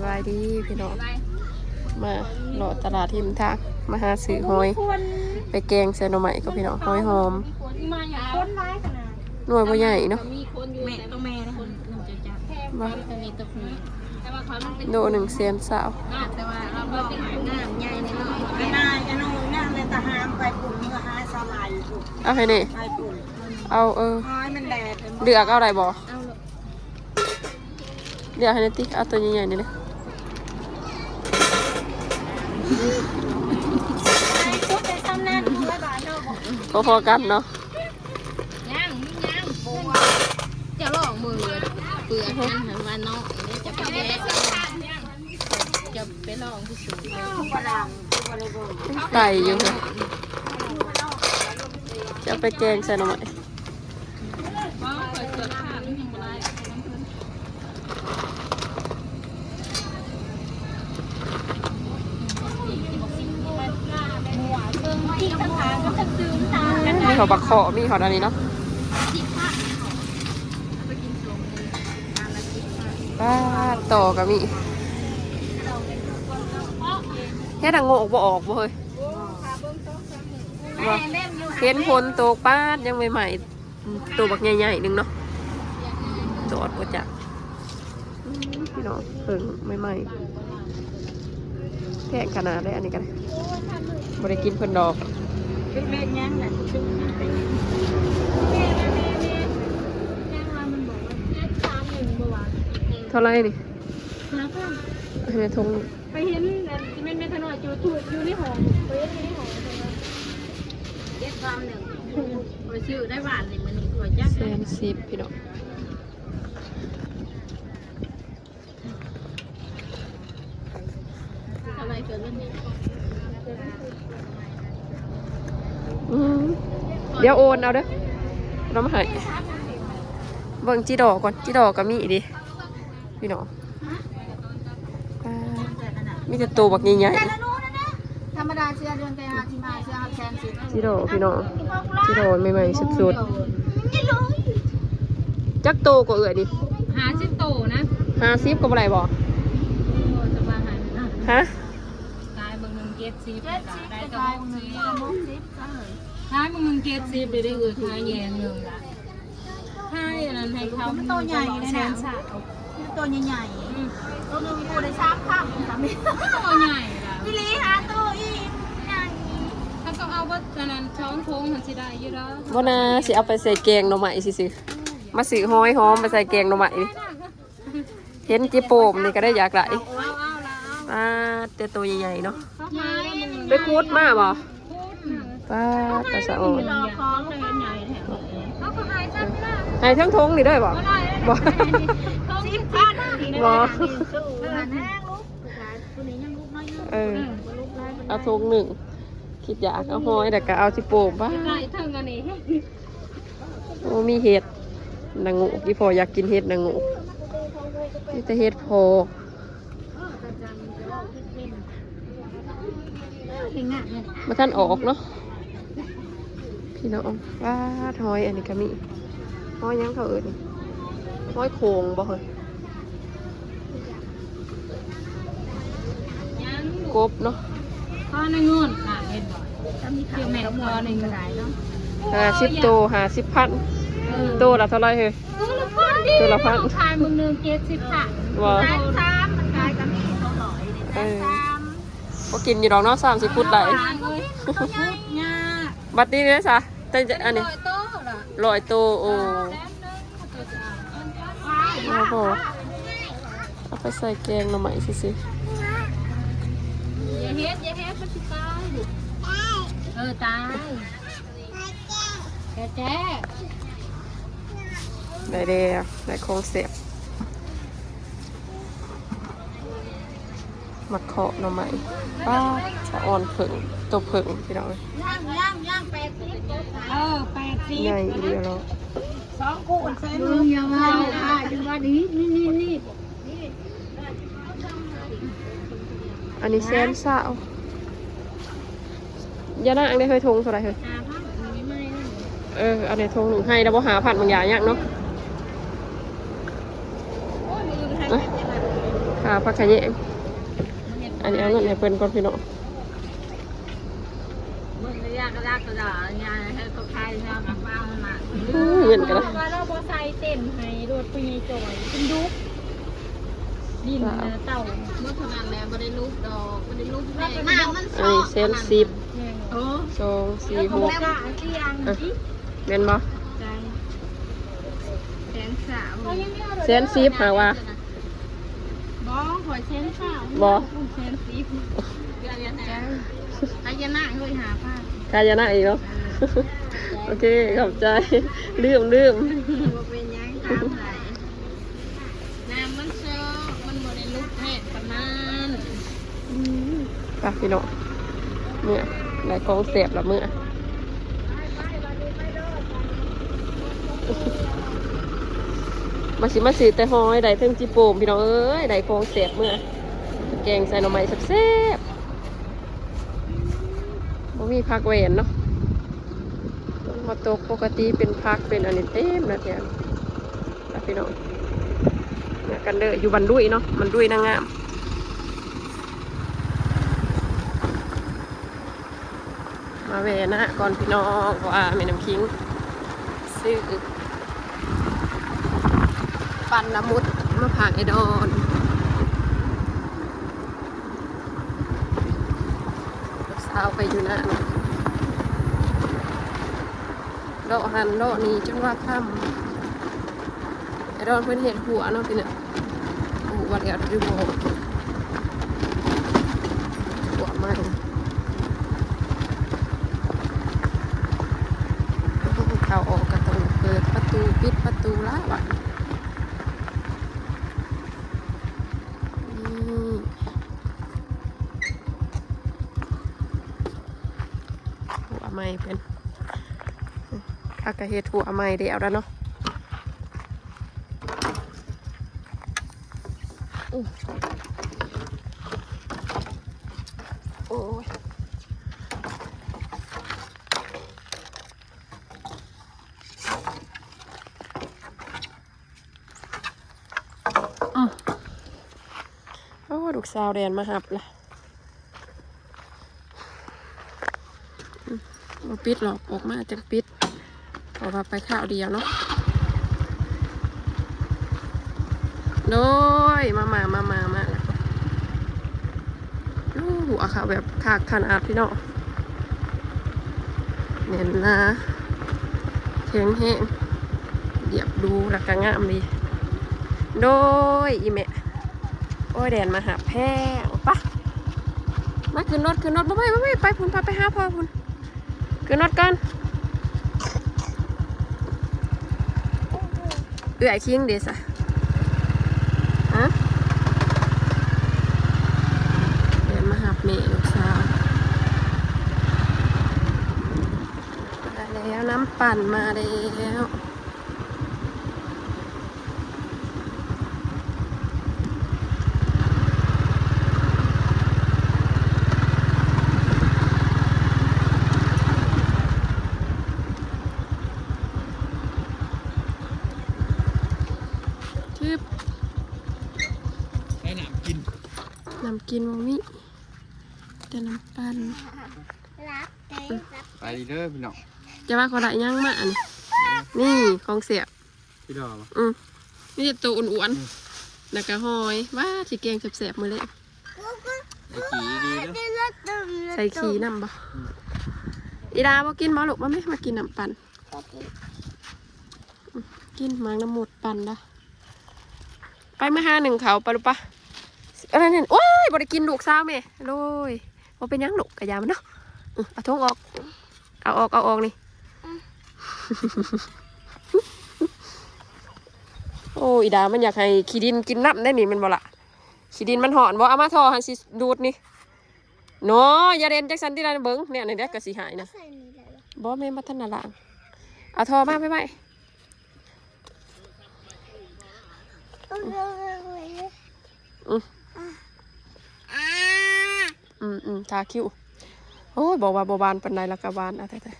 บายดีพี่น้องมาเลาะตลาดทิมทางมาหาซื้อหอยไปแกงใส่หน่อไม้ก็พี่น้องหอยหอมหน่วยบ่ใหญ่เนาะโล100,000แต่ว่าเราบอกงามใหญ่ในโลกงามเลยตาหามไปปุ่นก็หาสลายอยู่เอาให้นี่ไปปุ่นเอาหอยมันแดดเลือกเอาอะไรบ่เลือกให้นี่ติเอาตัวใหญ่ๆนี่นะพอๆกันเนาะย่างจะลอกมือเปลือกนั่นเหรอว่าน้องจะไปแยกจะไปลองที่สุดไก่อยู่ค่ะจะไปแกงใส่หน่อไม้มีเขาบักขอมีเขาอันนี้เนาะป้าต่อกับมีแค่ดังโง่บ่ออกบ่เฮ้ยเห็นพลตกป้ายังใหม่ๆตัวบักใหญ่ๆนึงเนาะจอดก็จะพี่น้องเพิ่งใหม่ๆแค่ขนาดได้อันนี้กันบ่ได้กินเพิ่นดอกเท่าไรนี่ให้แม่ทงไปเห็นแม่ขนอยจูดอยู่ในห้องไปเห็นในห้องเก็บความหนึ่งไปซื้อได้หวานเลยมันนี่ตัวจัก110พี่น้องอะไรเกิดเรื่องนี้เดี๋ยวโอนเอาเด้อน้ำหายเบิ่งจีดอกก่อนจีดอกก็มีดิพี่น้องมีแต่ตัวบักใหญ่ธรรมดาเชียร์เดือนแต่ที่มาเชียร์แซนสิๆจีดอกพี่น้องจีดอกใหม่ๆสุดๆจักโตก็เอื่อยดิ50 โตนะ50ก็บ่ได้บ่จะมาฮะตายมึง1 70ได้ตายมึง60ท้ายมึง1 70ได้เอื่อยท้ายแย่นึงล่ะท้ายอันนั้นให้เขามันโตใหญ่เลยนะตัวใหญ่ๆตัวนึงกูได้3ค่ำ3ตัวใหญ่พี่ลีหาตัวอีใหญ่ถ้าก็เอาว่าอันนั้นช้อนโค้งมันสิได้อยู่แล้วบ่น่าสิเอาไปใส่แกงหน่อไม้ซื่อๆมาซื้อหอยหอมไปใส่แกงหน่อไม้เห็นจิโป่มนี่ก็ได้อยากไหลป้าแต่ตัวใหญ่ๆเนาะไปคูดมาบ่ป้าตาสะอ่อนให้ทั้งทงนี่ได้บ่บ่บ่เอาทงหนึ่งคิดอยากเอาหอยแต่ก็เอาจิโป่มป้าโอ้มีเห็ดนางงูกี่พออยากกินเห็ดนางงูนี่แต่เห็ดพอมาท่านออกเนาะพี่น้องว้าหอยอันนี้ก็มีหอยยังเขาเอิญหอยโขงบ่เฮ้ยกบเนาะข้อในเงินเห็นบ่เกี่ยวแม่ข้อในเงินเนาะ50 โต50,000 โตละเท่าไรเฮ้ยตัวละพันขายมึง1 70ค่ะว้ามันขายกันนี่ก็กินอยู่ดอกเนาะ30 ฟุตไหลบัดนี้เนี่ยซะแต่อันนี้100 โตโอ้โหเอาไปใส่แกงหน่อไม้สิอย่าเฮ็ดมันสิตายตายแจ๊ได้แล้วได้โครงเสียบมาเคาะหน่อไม้ป้าสะอ่อนผึ่งตัวผึ่งพี่น้องย่าง80ใหญ่เดียวแล้ว2 คู่เส้นมึงอย่าว่าอยู่ว่าดีนี่อันนี้แซนสาวยานั่งได้เคยทงเท่าไรเคยอันนี้ทง1ให้แล้วบ่5,000บางอย่างยากเนาะ ผักขะแยงอันนี้เอาเงินให้เพิ่นก่อนพี่น้อง มึงยากก็ยากก็ด่างานให้เขาขายงานมาบ้างมา เงินกันละ ว่าเราบอไซเต้นให้โดดปุยจอยเป็นดุ๊กดินเต่าเมื่อขนาดแล้วไม่ได้ลูกดอกไม่ได้ลูกแม่มากมันช อัน อ นี้ บ เซนสิบ โอ้ 2 4 6 แล้วก็ที่ยังที่ เป็นบ่ ใจแสนสาม เซนสิบหาว่า บ้องหอยเซนสาม บ่ เซนสิบจ้าใครจะนั่งเคยหาผ้า คายานะอีกเนาะ โอเคขอบใจลืม ว่าเป็นยังทำไรน้ำมันเชอะมันบริลุกแห้งประมาณ ไปพี่น้องเมื่อได้ของเสียบแล้วเมื่อมาซื้อแต่หอยได้เพิ่งจีโปมพี่น้องเอ้ยได้ของเสียบเมื่อแกงใส่หน่อไม้แซ่บๆบ่มีผักแหวนเนาะมาตกปกติเป็นผักเป็นอันนี้เต็มนะเพียงไปพี่น้องเนี่ยกันเด้ออยู่บันดุยเนาะมันดุยนางงามมาแวนะก่อนพี่น้องว่าแม่น้ำคิงซื้อปันละมุดมาผางไอดอนลูกสาวไปอยู่นะโดะหันโดะนี้จนว่าค่ำไอดอนเพื่อนเห็นหัวเนาะพี่เนี่ยหัวเดียวดูโบหัวมันเข้าออกกระตูเปิดประตูปิดประตูละวะหัวไม้เป็นผักกระเฮ็ดหัวไม้เดียวแล้วเนาะโอ้ยโอ้ลูกสาวแดนมาหับละมาปิดหรอกออกมาจังปิดออกมาไปข้าวเดียวเนาะโดยมาแล้วหัวค่ะแบบขากขนาดพี่เนาะเน้นนะแข็งแห้งเดียบดูรักกะงามดีโดยอีแม่โอ้ยแดนมาหาแพงปะมาขึ้นรถบ่ไม่ไปพุ่นพาไปหาพ่อพุ่นขึ้นรถกันเอื้อยคิงเดซ่ะฮะแดนมาหาแม่ลูกสาวมาแล้วน้ำปั่นมาแล้วน้ำกินมันมีแต่น้ำปั่น ไปดีเด้อพี่น้อง จะว่าเขาได้ย่างมาอันนี่ของเสียบ พี่ดอก นี่จะตัวอ้วนๆแล้วก็หอยว่าสีแกงแสบๆมือเลย ไอ้กี่ดีเด้อ ใส่ขี้น้ำบ่อีดาบ่กินบ่ลูกมาไหมมากินน้ำปั่นกินหมากน้ำหมดปั่นละไปมาหาหนึ่งเขาไปลูกปะอะไรเนี่ยโอ้ยบ่ได้กินลูกสาวแม่โอ้ยบ่เป็นยังลูกกระยามันเนาะเอาท้องออกเอาออกนี่ โอ้อีดามันอยากให้ขี้ดินกินน้ำได้นี่มันบ่ละขี้ดินมันหอนบ่เอามาทอหันสิดูดนี่เนาะอย่าเด่นจักสันที่ร้านเบิ้งเนี่ยในเด็กก็สิหายนะบ่แม่มาทันน่ะล่ะเอาทอมาไปทาคิ้วโอ้ยบอกว่าบ่บานปานใดละกะบานเอาแต่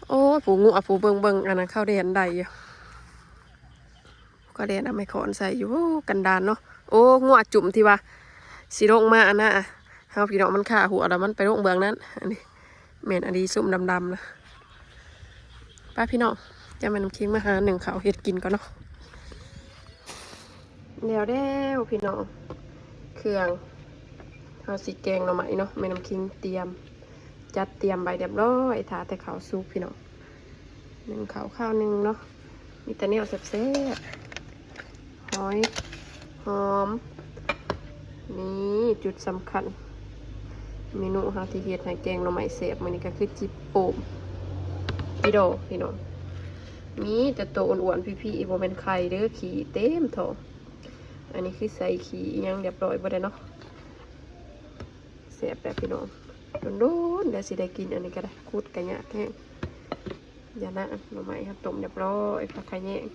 โอ้ยผู้งูผู้เบิ่งอันนั้นเข้าเรียนได้อยู่ ก็เดนเอาไม้ขอนใส่อยู่กันดานเนาะโอ้งัวจุ่มที่ว่าสีลงมาอันน่ะเฮาพี่น้องมันฆ่าหัวแล้วมันไปลงเบืองนั้นอันนี้เมนอันนี้ซุ่มดำๆนะป้าพี่น้องจะมาน้ำเคียงมาหาหนึ่งเขาวเฮ็ดกินก่อนเนาะเดี๋ยวพี่น้องเครื่องเฮาสิแกงหน่อไม้เนาะแม่น้ำเคียงเตรียมจัดเตรียมใบเรียบร้อยถาแต่ข้าวซุปพี่น้องหนึ่งข้าวหนึ่งเนาะมีแต่เนื้อแซ่บๆหอยหอมนี่จุดสำคัญเมนูเฮาที่เฮ็ดให้แกงหน่อไม้แซ่บมื้อนี้ก็คือจิบโป่มพี่โดพี่น้องมีแต่ตัวอ้วนๆพี่ๆบ่แม่นไข่เด้อขี้เต็มท้องอันนี้คือใส่ขี้อิหยังเรียบร้อยบ่ได้เนาะแซ่บแบบพี่น้องโดนๆเดี๋ยวสิได้กินอันนี้ก็ได้คุดกะยะแห้งยานะหน่อไม้ครับต้มเรียบร้อยผักขะแยง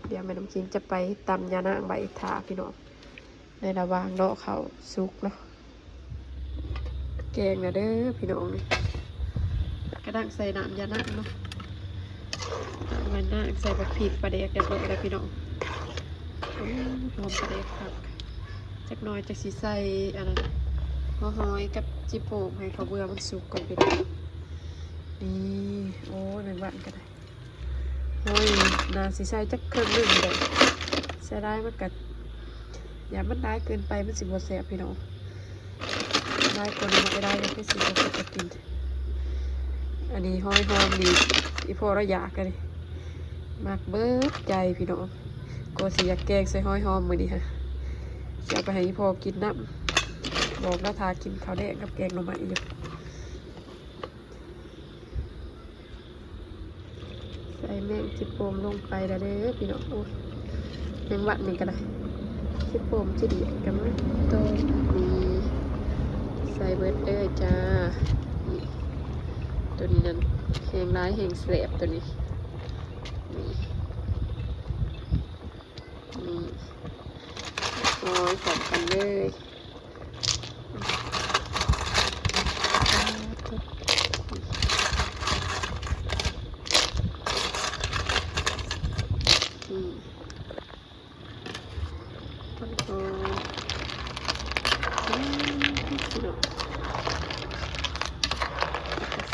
เดี๋ยวแม่น้ำกินจะไปตำยานะใบถาพี่น้องในระหว่างรอเขาสุกเนาะแกงนะเด้อพี่น้องนี่กระดังใส่น้ำยานะเนาะน้ำยานะใส่ผักผิดปลาเด็กเรียบร้อยแล้วพี่น้องหอมปลาเด็กครับจักหน่อยจะสีใส่อะไรหัวหอยกับจิโป่งให้เขาเบื่อมันสุกก่อนพี่น้องนี่โอ้ยแมงวันกันเลยโอ้ยนาสีใส่จักเครื่องนึ่งเลยใส่ได้มันกัดอย่ามันได้เกินไปมันสิบแสบพี่น้องได้คนไม่ได้ยังแค่สิบจะกินอันนี้หอยหอมดีอีพอเราอยากกันเลยมากเบิดใจพี่น้องก็สิอยากแกงใส่หอยหอมมือดีฮะจะไปให้อีพอกินน้ำบอกแล้วทากินข้าวแดงกับแกงหน่อไม้อยู่ใส่แมงจิโปมลงไปแล้วเด้อพี่น้องโอ้ยแมงวัดนี่ก็ได้จิโปมจะดีกันมั้ยต้มมีใส่เบิร์ดเด้อจ้าตัวนี้นั่นแหงร้ายแหงแสบตัวนี้นี่โอ้ยขอบกันเลย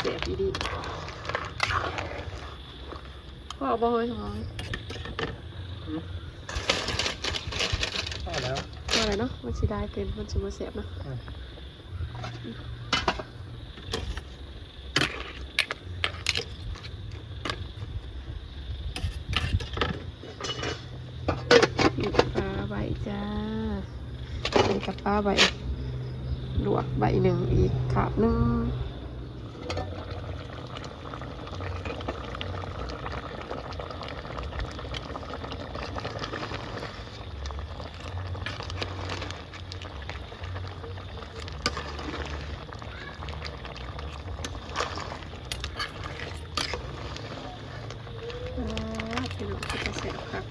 เสียบดีพ่อเอาบ่อยหอยพอแล้ว อะไรเนาะมันสิได้เกินมันสิมาเสียบเนาะปลาใบจ้านี่กับปลาใบลวกใบหนึ่งอีกขาบหนึ่งพี่น้องก็จะเสียบครับ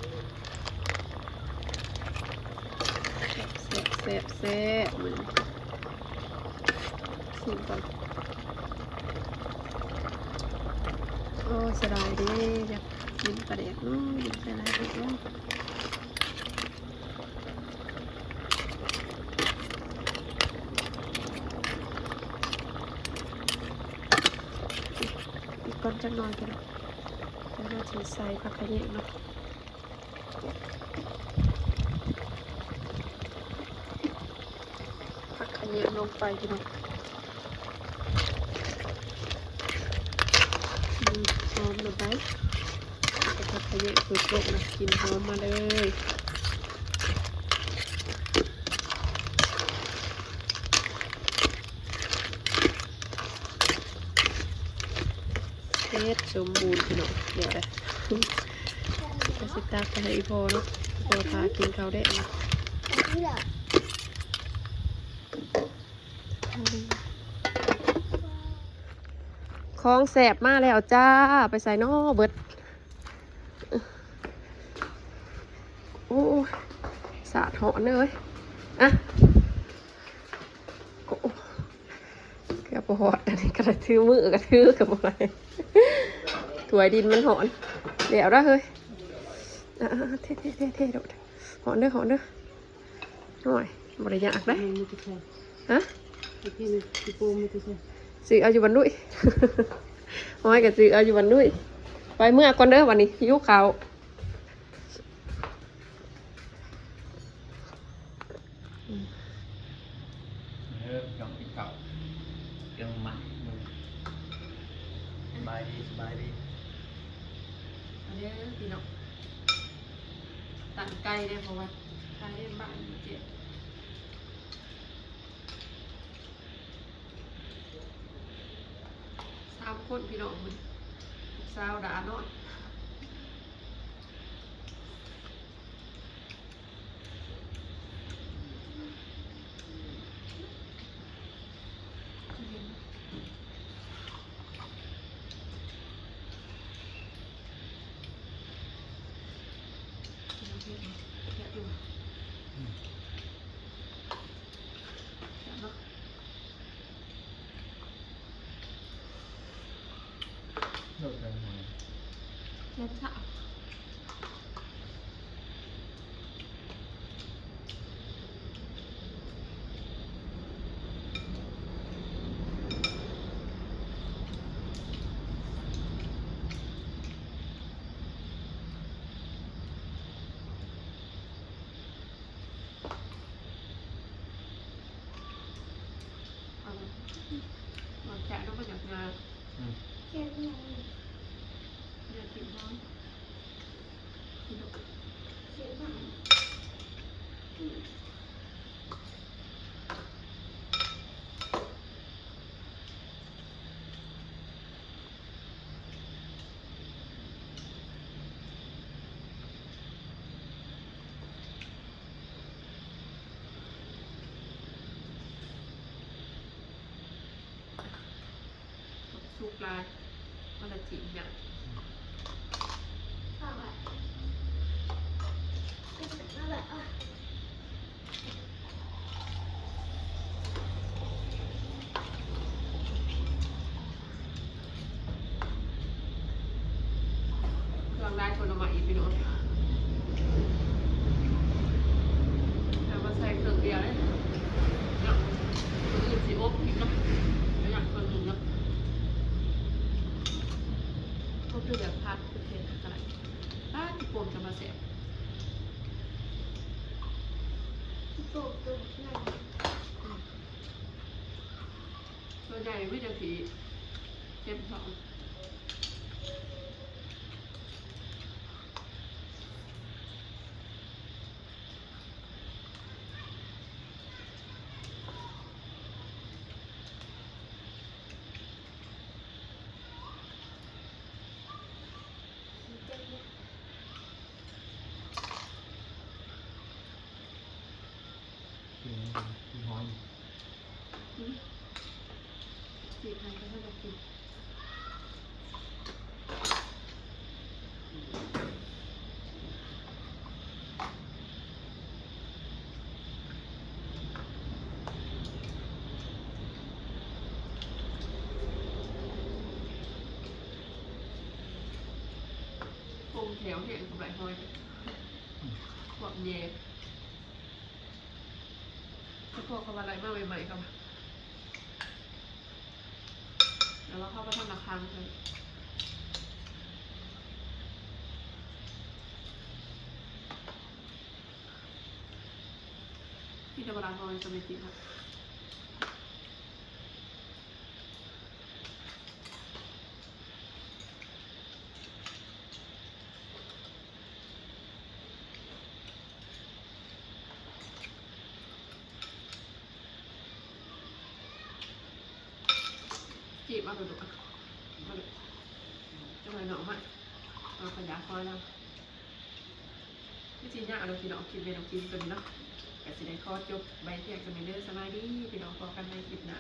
เสียบเหมือนชิมก่อนโอ้เสียดายดิอยากกินปลาแดกอยากใส่อะไรไปแล้วอีกก้อนจักหน่อยกันแล้วเราจะใส่ผักขะแยงเนาะผักขะแยงลงไปพี่น้องหอมลงไปผักขะแยงสุดโลกนะกินหอมมาเลยเฮ็ดสมบูรณ์พี่น้องเดี๋ยวเลยจะสิตาไปให้พอเนาะพอพากินข้าวได้นะของแสบมากแล้วจ้าไปใส่นอเบิดโอ้สาดหอนเลยอ่ะเกือบหอดอันนี้กระทือมือกระทือกับอะไรถวยดินมันหอนเดี๋ยวละเฮ้ย เท่โดดหอนเด้อหน่อยบริยากได้ฮะซื้อเอาอยู่บันดุยห้อยกับซื้อเอาอยู่บันดุยไปเมื่อก่อนเด้อวันนี้ยุเขากำเก่าเรื่องใหม่สบายดี อันนี้พี่น้องตัดไก่ได้เพราะว่าไก่บ้านเจ็บ3 คนพี่น้องมันสาวด่าน้อยโดดกันหมด เจ็บสาวหลังจากนั้นมาจากงานเดือนที่น้อยสุกลายมันจะจีบอย่างเครื่องได้คนละมาอีกพี่น้องแต่ว่าใส่เครื่องเดียวเลยเนาะคนอื่นสิอบอีกเนาะแล้วอย่างคนอื่นเนาะก็คือแบบพัดคือเทอะไรที่โปนจะมาเสียบส่วนใหญ่ไม่จะผีเจ็บท้องกินหอย จีบใครก็ให้เรากินคงแถวเนี่ยกับไหลหอยพวกเย่พวกเขาอะไรมากใหม่ๆครับแล้วเราเข้าไปทำราคาเลยที่จะเวลาหอยจะไม่กินครับจีบมาดูดูมาดูจะไปหนองไหมเอาขยะคอยแล้ววิธีนี้เราพี่น้องคิดเป็นน้องกินกันเนาะแต่สิได้ข้อจบใบเทียงกันในเรื่องสบายดีพี่น้องพอกันในคลิปหน้า